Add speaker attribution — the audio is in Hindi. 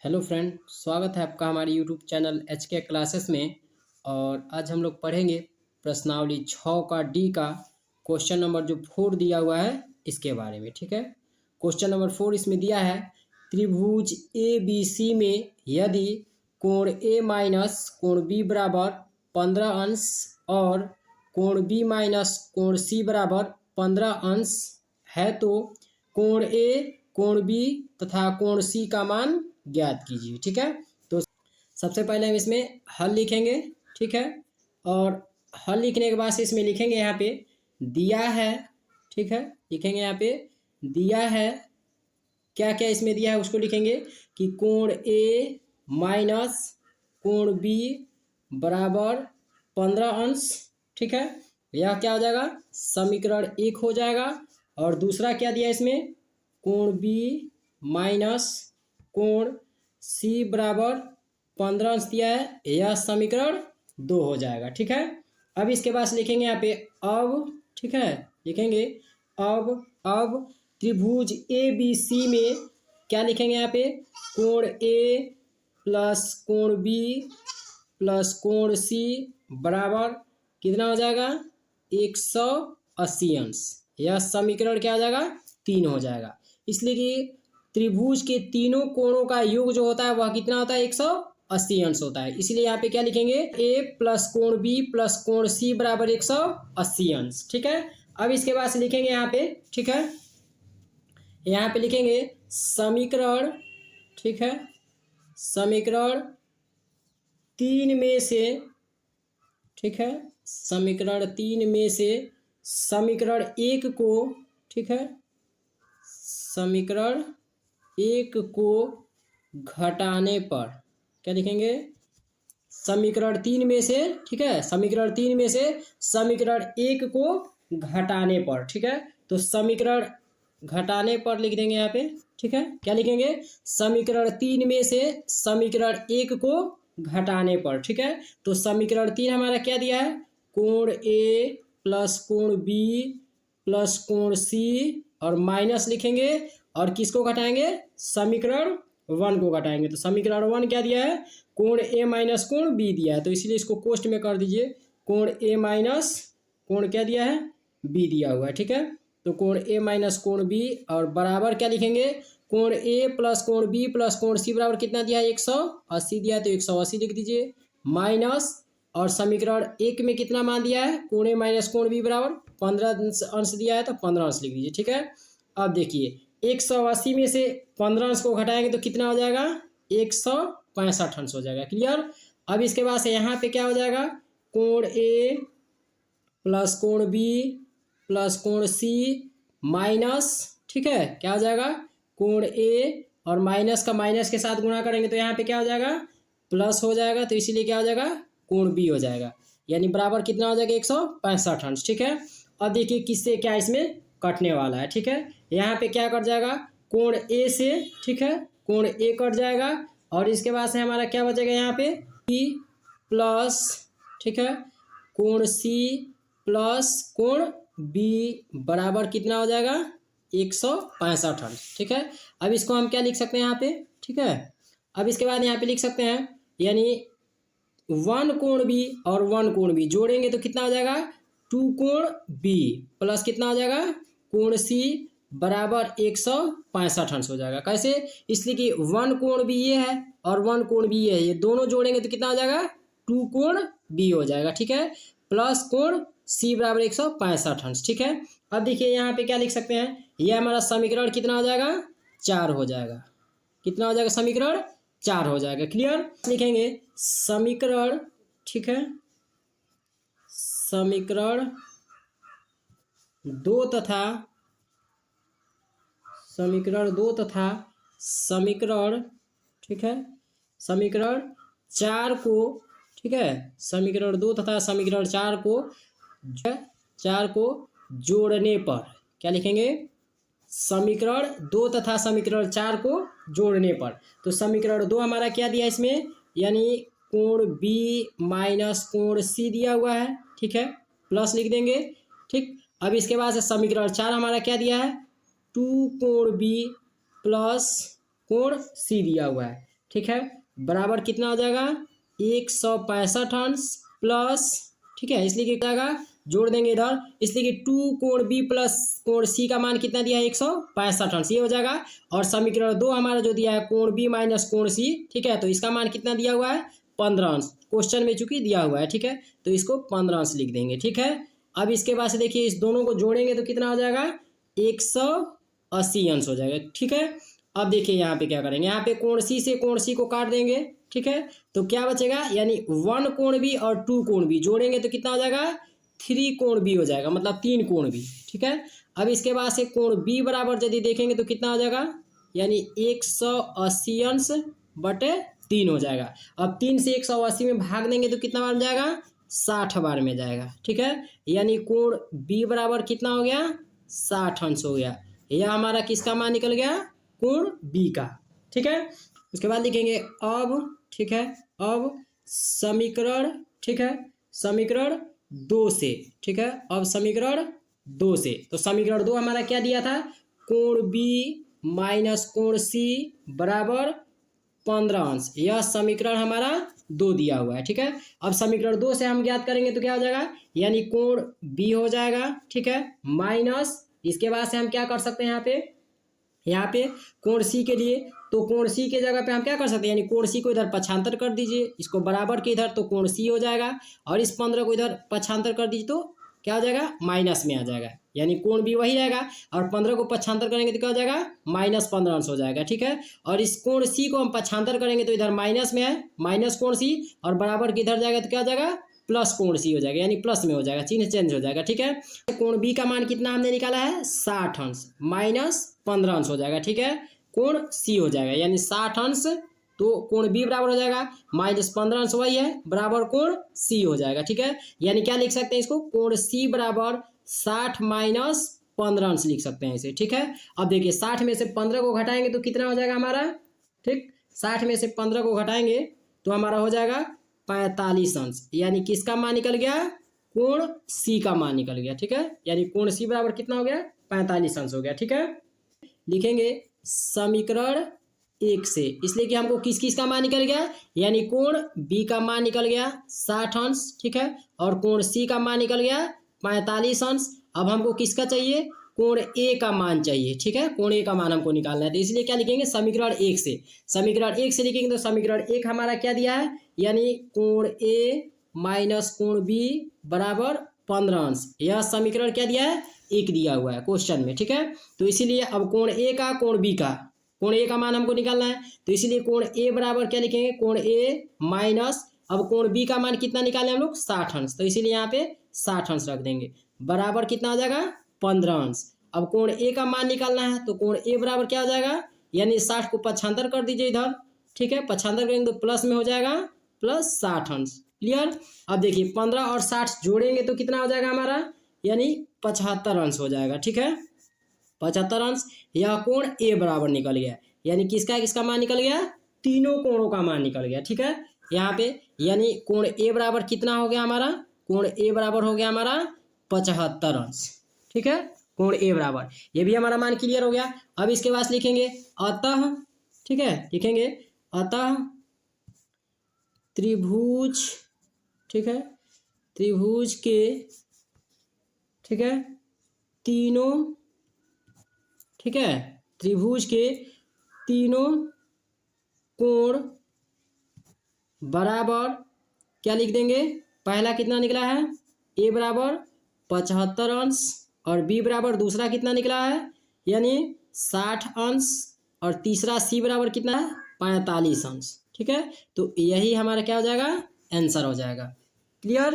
Speaker 1: हेलो फ्रेंड, स्वागत है आपका हमारे यूट्यूब चैनल एच के क्लासेस में। और आज हम लोग पढ़ेंगे प्रश्नावली 6 का डी का क्वेश्चन नंबर जो 4 दिया हुआ है इसके बारे में। ठीक है, क्वेश्चन नंबर 4 इसमें दिया है, त्रिभुज ए बी सी में यदि कोण ए माइनस कोण बी बराबर 15 अंश और कोण बी माइनस कोण सी बराबर 15 अंश है तो कोण ए कोण बी तथा कोण सी का मान ज्ञात कीजिए। ठीक है, तो सबसे पहले हम इसमें हल लिखेंगे। ठीक है, और हल लिखने के बाद से इसमें लिखेंगे यहाँ पे दिया है। ठीक है, लिखेंगे यहाँ पे दिया है, क्या क्या इसमें दिया है उसको लिखेंगे कि कोण ए माइनस कोण बी बराबर 15 अंश। ठीक है, यह क्या हो जाएगा, समीकरण 1 हो जाएगा। और दूसरा क्या दिया है इसमें, कोण बी माइनस कोण सी बराबर 15 अंश दिया है, यह समीकरण 2 हो जाएगा। ठीक है, अब इसके बाद लिखेंगे यहाँ पे अब। ठीक है, लिखेंगे अब त्रिभुज ए बी सी में क्या लिखेंगे यहाँ पे, कोण ए प्लस कोण बी प्लस कोण सी बराबर कितना हो जाएगा, 180 अंश। यह समीकरण क्या हो जाएगा, 3 हो जाएगा। इसलिए कि त्रिभुज के तीनों कोणों का योग जो होता है वह कितना होता है, 180 अंश होता है। इसलिए यहाँ पे क्या लिखेंगे, ए प्लस कोण बी प्लस कोण सी बराबर 180 अंश। ठीक है, अब इसके बाद से लिखेंगे यहाँ पे, ठीक है, यहाँ पे लिखेंगे समीकरण। ठीक है, समीकरण 3 में से, ठीक है, समीकरण 3 में से समीकरण 1 को, ठीक है, समीकरण 1 को घटाने पर क्या लिखेंगे, समीकरण 3 में से, ठीक है, समीकरण 3 में से समीकरण 1 को घटाने पर। ठीक है, तो समीकरण घटाने पर लिख देंगे यहाँ पे। ठीक है, क्या लिखेंगे, समीकरण 3 में से समीकरण 1 को घटाने पर। ठीक है, तो समीकरण 3 हमारा क्या दिया है, कोण ए प्लस कोण बी प्लस कोण सी और माइनस लिखेंगे और किसको घटाएंगे, समीकरण 1 को घटाएंगे। तो समीकरण 1 क्या दिया है, कोण ए माइनस कोण बी दिया है, तो इसलिए इसको कोष्ट में कर दीजिए, कोण ए माइनस कोण क्या दिया है, बी दिया हुआ है। ठीक है, तो कोण ए माइनस कोण बी और बराबर क्या लिखेंगे, कोण ए प्लस कोण बी प्लस कोण सी बराबर कितना दिया है, 180 दिया है, तो 180 लिख दीजिए, माइनस और समीकरण 1 में कितना मान दिया है, कोण ए माइनस कोण बी बराबर 15 अंश दिया है, तो 15 अंश लिख दीजिए। ठीक है, अब देखिए 180 में से 15 अंश को घटाएंगे तो कितना हो जाएगा, 165 अंश हो जाएगा। क्लियर। अब इसके बाद से यहाँ पे क्या हो जाएगा, कोण ए प्लस कोण बी प्लस कोण सी माइनस, ठीक है, क्या हो जाएगा, कोण ए और माइनस का माइनस के साथ गुणा करेंगे तो यहाँ पे क्या हो जाएगा, प्लस हो जाएगा, तो इसीलिए क्या हो जाएगा, कोण बी हो जाएगा, यानी बराबर कितना हो जाएगा, 165 अंश। ठीक है, अब देखिए किससे क्या इसमें कटने वाला है। ठीक है, यहाँ पे क्या कट जाएगा, कोण ए से, ठीक है, कोण ए कट जाएगा और इसके बाद से हमारा क्या बचेगा यहाँ पे, बी प्लस, ठीक है, कोण सी प्लस कोण बी बराबर कितना हो जाएगा, 165 अंश। ठीक है, अब इसको हम क्या लिख सकते हैं यहाँ पे, ठीक है, अब इसके बाद यहाँ पे लिख सकते हैं, यानी 1 कोण बी और 1 कोण बी जोड़ेंगे तो कितना हो जाएगा, 2 कोण बी प्लस कितना हो जाएगा, कोण सी बराबर 165 अंश हो जाएगा। कैसे, इसलिए कि 1 कोण बी ये है और 1 कोण बी ये है, ये दोनों जोड़ेंगे तो कितना हो जाएगा, 2 कोण बी हो जाएगा। ठीक है, प्लस कोण सी बराबर 165 अंश। ठीक है, अब देखिए यहाँ पे क्या लिख सकते हैं, ये हमारा समीकरण कितना हो जाएगा, 4 हो जाएगा। कितना हो जाएगा, समीकरण 4 हो जाएगा। क्लियर। लिखेंगे समीकरण, ठीक है, समीकरण 2 तथा समीकरण 2 तथा समीकरण, ठीक है, समीकरण 4 को, ठीक है, समीकरण 2 तथा समीकरण 4 को जोड़ने पर क्या लिखेंगे, समीकरण 2 तथा समीकरण 4 को जोड़ने पर। तो समीकरण 2 हमारा क्या दिया इसमें, यानी कोण बी माइनस कोण सी दिया हुआ है, ठीक है, प्लस लिख देंगे। ठीक, अब इसके बाद से समीकरण 4 हमारा क्या दिया है, 2 कोण बी प्लस कोण सी दिया हुआ है। ठीक है, बराबर कितना हो जाएगा 165 अंश प्लस, ठीक है, इसलिए क्या जाएगा जोड़ देंगे इधर, इसलिए कि 2 कोण बी प्लस कोण सी का मान कितना दिया है 165 अंश, ये हो जाएगा। और समीकरण 2 हमारा जो दिया है कोण बी माइनस कोण सी, ठीक है, तो इसका मान कितना दिया हुआ है 15 अंश, क्वेश्चन में चूंकि दिया हुआ है, ठीक है, तो इसको 15 अंश लिख देंगे, ठीक है। अब इसके बाद से देखिए इस दोनों को जोड़ेंगे तो कितना हो जाएगा 180 अंश हो जाएगा, ठीक है। अब देखिए यहाँ पे क्या करेंगे, यहाँ पे कोण सी से कोण सी को काट देंगे, ठीक है, तो क्या बचेगा, यानी 1 कोण बी और 2 कोण बी जोड़ेंगे तो कितना हो जाएगा 3 कोण बी हो जाएगा, मतलब 3 कोण बी, ठीक है। अब इसके बाद से कोण बी बराबर यदि देखेंगे तो कितना हो जाएगा, यानी 180 अंश बटे 3 हो जाएगा। अब 3 से 180 में भाग देंगे तो कितना बार में जाएगा 60 बार में जाएगा, ठीक है, यानी कोण बी बराबर कितना हो गया 60 अंश हो गया। यह हमारा किसका मान निकल गया, कोण बी का, ठीक है। उसके बाद लिखेंगे अब, ठीक है, अब समीकरण, ठीक है, समीकरण 2 से, ठीक है, अब समीकरण 2 से, तो समीकरण 2 हमारा क्या दिया था, कोण बी माइनस कोण सी बराबर 15 अंश, यह समीकरण हमारा 2 दिया हुआ है, ठीक है। अब समीकरण 2 से हम ज्ञात करेंगे तो क्या हो जाएगा, यानी कोण बी हो जाएगा, ठीक है, माइनस इसके बाद से हम क्या कर सकते हैं, यहाँ पे कोण सी के लिए, तो कोण सी के जगह पे हम क्या कर सकते हैं, यानी कोण सी को इधर पक्षांतर कर दीजिए, इसको बराबर के इधर, तो कोण सी हो जाएगा, और इस 15 को इधर पक्षांतर कर दीजिए तो क्या हो जाएगा माइनस में आ जाएगा, यानी कोण भी वही रहेगा, और 15 को पक्षांतर करेंगे तो क्या हो जाएगा -15 अंश हो जाएगा, ठीक है। और इस कोण सी को हम पक्षांतर करेंगे तो इधर माइनस में है, माइनस कोण सी, और बराबर के इधर जाएगा तो क्या हो जाएगा प्लस कोण सी हो जाएगा, यानी प्लस में हो जाएगा, चिन्ह चेंज हो जाएगा, ठीक है। कोण बी का मान कितना हमने निकाला है 60 अंश माइनस 15 अंश हो जाएगा, ठीक है, कोण सी हो जाएगा, यानी 60 अंश, तो कोण बी बराबर हो जाएगा -15 अंश वही है बराबर कोण सी हो जाएगा, ठीक है। यानी क्या लिख सकते हैं इसको, कोण सी बराबर 60 माइनस 15 अंश लिख सकते हैं इसे, ठीक है। अब देखिए 60 में से 15 को घटाएंगे तो कितना हो जाएगा हमारा, ठीक, 60 में से 15 को घटाएंगे तो हमारा हो जाएगा 45 अंश, यानी किसका मान निकल गया, कोण सी का मान निकल गया, ठीक है, यानी कोण सी बराबर कितना हो गया 45 अंश हो गया, ठीक है। लिखेंगे समीकरण 1 से, इसलिए कि हमको किस किस का मान निकल गया, यानी कोण बी का मान निकल गया 60 अंश, ठीक है, और कोण सी का मान निकल गया 45 अंश। अब हमको किसका चाहिए, कोण ए का मान चाहिए, ठीक है, कोण ए का मान हमको निकालना है, तो इसलिए क्या लिखेंगे समीकरण 1 से, समीकरण 1 से लिखेंगे तो समीकरण 1 हमारा क्या दिया है, यानी कोण ए माइनस कोण बी बराबर 15 अंश, यह समीकरण क्या दिया है 1 दिया हुआ है क्वेश्चन में, ठीक है। तो इसीलिए अब कोण ए का कोण बी का, कोण ए का मान हमको निकालना है, तो इसीलिए कोण ए बराबर क्या लिखेंगे, कोण ए माइनस, अब कोण बी का मान कितना निकालें हम लोग 60 अंश, तो इसीलिए यहाँ पे 60 अंश रख देंगे, बराबर कितना हो जाएगा 15 अंश। अब कोण ए का मान निकालना है, तो कोण ए बराबर क्या हो जाएगा, यानी 60 को पक्षांतर कर दीजिए इधर, ठीक है, पक्षांतर करेंगे तो प्लस में हो जाएगा प्लस 60 अंश, क्लियर। अब देखिए 15 और 60 जोड़ेंगे तो कितना हो जाएगा हमारा, यानी 75 अंश हो जाएगा, ठीक है, 75 अंश। यह कोण ए बराबर निकल गया, यानी किसका किसका मान निकल गया, तीनों कोणों का मान निकल गया, ठीक है, यहाँ पे यानी कोण ए बराबर कितना हो गया हमारा, कोण ए बराबर हो गया हमारा 75 अंश, ठीक है, कोण ए बराबर, ये भी हमारा मान क्लियर हो गया। अब इसके बाद लिखेंगे अतः, ठीक है, लिखेंगे अतः त्रिभुज, ठीक है, त्रिभुज के, ठीक है, तीनों, ठीक है, त्रिभुज के तीनों कोण बराबर क्या लिख देंगे, पहला कितना निकला है ए बराबर 75 अंश, और बी बराबर दूसरा कितना निकला है, यानी 60 अंश, और तीसरा सी बराबर कितना है 45 अंश, ठीक है। तो यही हमारा क्या हो जाएगा आंसर हो जाएगा, क्लियर।